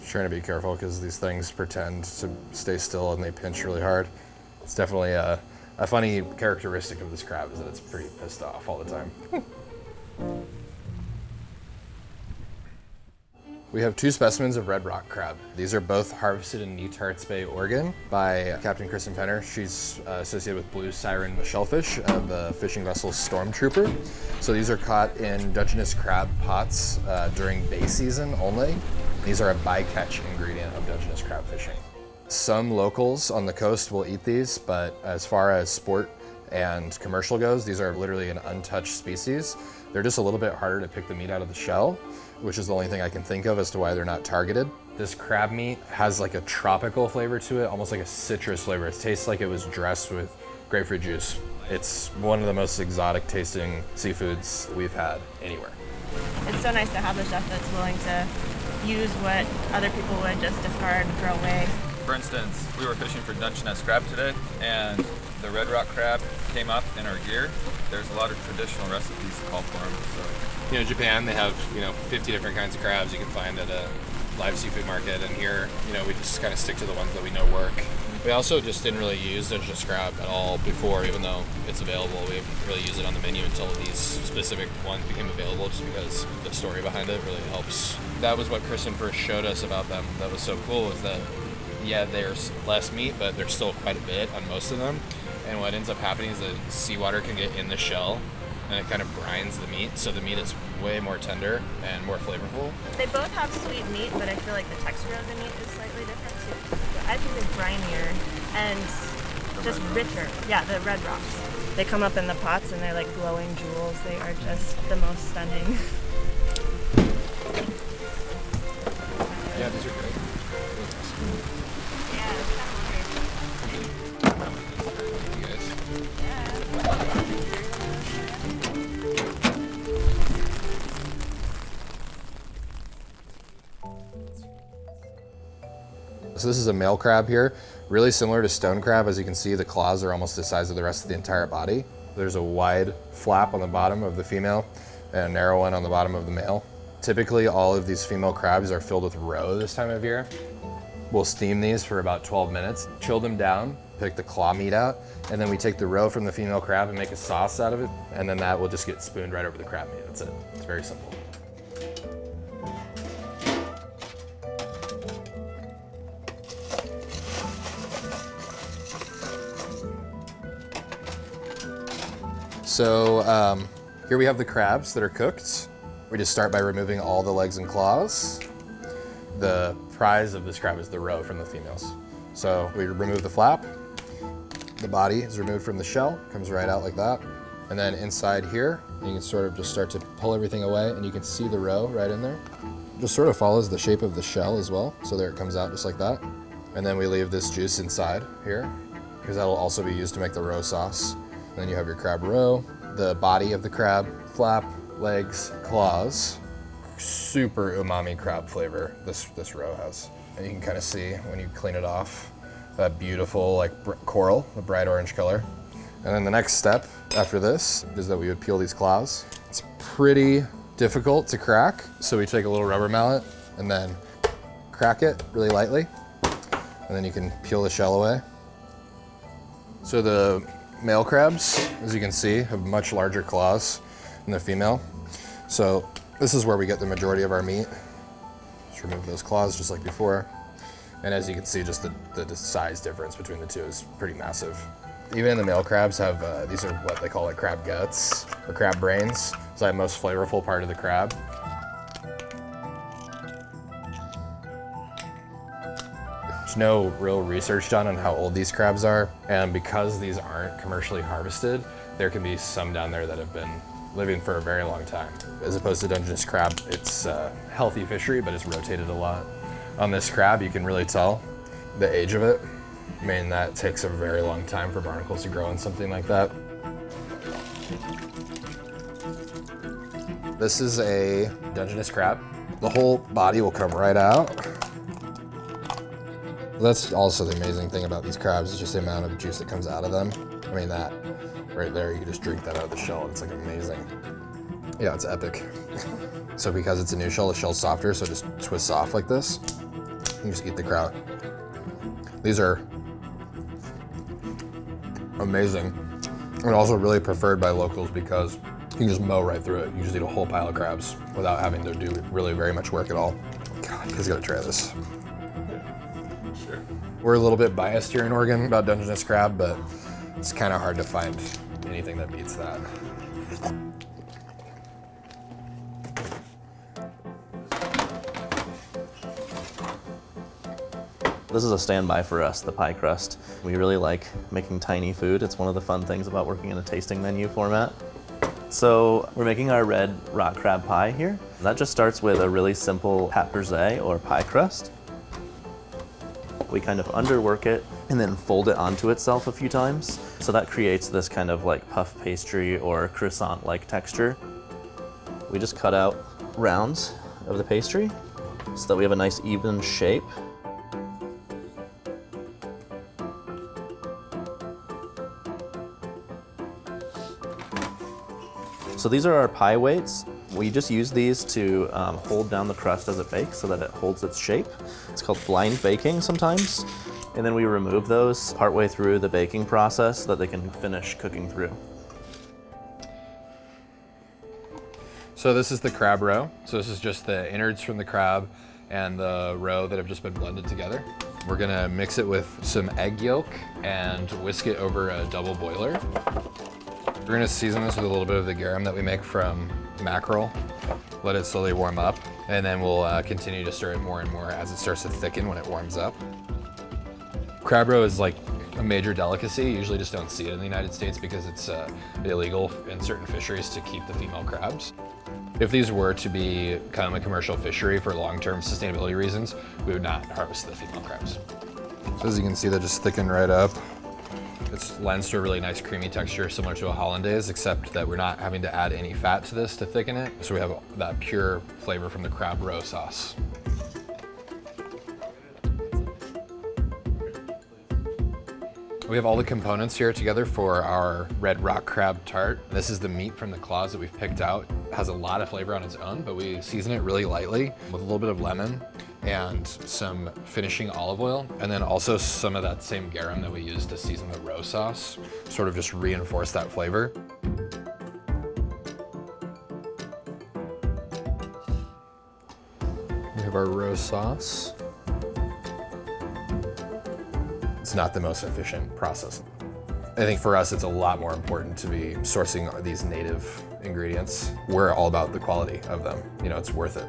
Trying to be careful because these things pretend to stay still and they pinch really hard. It's definitely a funny characteristic of this crab is that it's pretty pissed off all the time. We have 2 specimens of red rock crab. These are both harvested in New Tarts Bay, Oregon by Captain Kristen Penner. She's associated with Blue Siren, the shellfish of the fishing vessel Stormtrooper. So these are caught in Dungeness crab pots during bay season only. These are a bycatch ingredient of Dungeness crab fishing. Some locals on the coast will eat these, but as far as sport and commercial goes, these are literally an untouched species. They're just a little bit harder to pick the meat out of the shell, which is the only thing I can think of as to why they're not targeted. This crab meat has like a tropical flavor to it, almost like a citrus flavor. It tastes like it was dressed with grapefruit juice. It's one of the most exotic tasting seafoods we've had anywhere. It's so nice to have a chef that's willing to use what other people would just discard and throw away. For instance, we were fishing for Dungeness crab today, and the red rock crab came up in our gear. There's a lot of traditional recipes called for them. So. You know, Japan, they have, 50 different kinds of crabs you can find at a live seafood market, and here, we just kind of stick to the ones that we know work. We also just didn't really use Dungeness crab at all before, even though it's available. We didn't really use it on the menu until these specific ones became available, just because the story behind it really helps. That was what Kristen first showed us about them that was so cool, is that, yeah, there's less meat, but there's still quite a bit on most of them. And what ends up happening is the seawater can get in the shell, and it kind of brines the meat, so the meat is way more tender and more flavorful. They both have sweet meat, but I feel like the texture of the meat is slightly different too. I think they're brinier and just richer. Yeah, the red rocks. They come up in the pots and they're like glowing jewels. They are just the most stunning. Yeah, these are great. Yeah, it's kind of You guys. So this is a male crab here, really similar to stone crab. As you can see, the claws are almost the size of the rest of the entire body. There's a wide flap on the bottom of the female and a narrow one on the bottom of the male. Typically, all of these female crabs are filled with roe this time of year. We'll steam these for about 12 minutes, chill them down, pick the claw meat out, and then we take the roe from the female crab and make a sauce out of it, and then that will just get spooned right over the crab meat. That's it. It's very simple. So here we have the crabs that are cooked. We just start by removing all the legs and claws. The prize of this crab is the roe from the females. So we remove the flap. The body is removed from the shell, comes right out like that. And then inside here, you can sort of just start to pull everything away, and you can see the roe right in there. Just sort of follows the shape of the shell as well. So there it comes out just like that. And then we leave this juice inside here, because that'll also be used to make the roe sauce. And then you have your crab roe, the body of the crab, flap, legs, claws. Super umami crab flavor this roe has. And you can kind of see when you clean it off, that beautiful like coral, a bright orange color. And then the next step after this is that we would peel these claws. It's pretty difficult to crack, so we take a little rubber mallet and then crack it really lightly. And then you can peel the shell away. So the male crabs, as you can see, have much larger claws than the female. So this is where we get the majority of our meat. Just remove those claws just like before. And as you can see, just the size difference between the two is pretty massive. Even the male crabs have, these are what they call like crab guts or crab brains. It's the most flavorful part of the crab. There's no real research done on how old these crabs are. And because these aren't commercially harvested, there can be some down there that have been living for a very long time. As opposed to Dungeness crab, it's a healthy fishery, but it's rotated a lot. On this crab, you can really tell the age of it. I mean, that takes a very long time for barnacles to grow in something like that. This is a Dungeness crab. The whole body will come right out. That's also the amazing thing about these crabs, is just the amount of juice that comes out of them. I mean, that right there, you can just drink that out of the shell. It's like amazing. Yeah, it's epic. So because it's a new shell, the shell's softer, so it just twists off like this. You just eat the crab. These are amazing. And also really preferred by locals because you can just mow right through it. You just eat a whole pile of crabs without having to do really very much work at all. God, you guys gotta try this. Sure. We're a little bit biased here in Oregon about Dungeness crab, but it's kind of hard to find anything that beats that. This is a standby for us, the pie crust. We really like making tiny food. It's one of the fun things about working in a tasting menu format. So we're making our red rock crab pie here. That just starts with a really simple pâte brisée or pie crust. We kind of underwork it and then fold it onto itself a few times. So that creates this kind of like puff pastry or croissant-like texture. We just cut out rounds of the pastry so that we have a nice even shape. So these are our pie weights. We just use these to hold down the crust as it bakes so that it holds its shape. It's called blind baking sometimes. And then we remove those partway through the baking process so that they can finish cooking through. So this is the crab roe. So this is just the innards from the crab and the roe that have just been blended together. We're gonna mix it with some egg yolk and whisk it over a double boiler. We're gonna season this with a little bit of the garum that we make from mackerel. Let it slowly warm up, and then we'll continue to stir it more and more as it starts to thicken when it warms up. Crab roe is like a major delicacy. You usually just don't see it in the United States because it's illegal in certain fisheries to keep the female crabs. If these were to become a commercial fishery for long-term sustainability reasons, we would not harvest the female crabs. So as you can see, they just thicken right up. It lends to a really nice creamy texture similar to a hollandaise, except that we're not having to add any fat to this to thicken it. So we have that pure flavor from the crab roe sauce. We have all the components here together for our red rock crab tart. This is the meat from the claws that we've picked out. It has a lot of flavor on its own, but we season it really lightly with a little bit of lemon and some finishing olive oil, and then also some of that same garum that we use to season the roe sauce, sort of just reinforce that flavor. We have our roe sauce. It's not the most efficient process. I think for us, it's a lot more important to be sourcing these native ingredients. We're all about the quality of them. You know, it's worth it.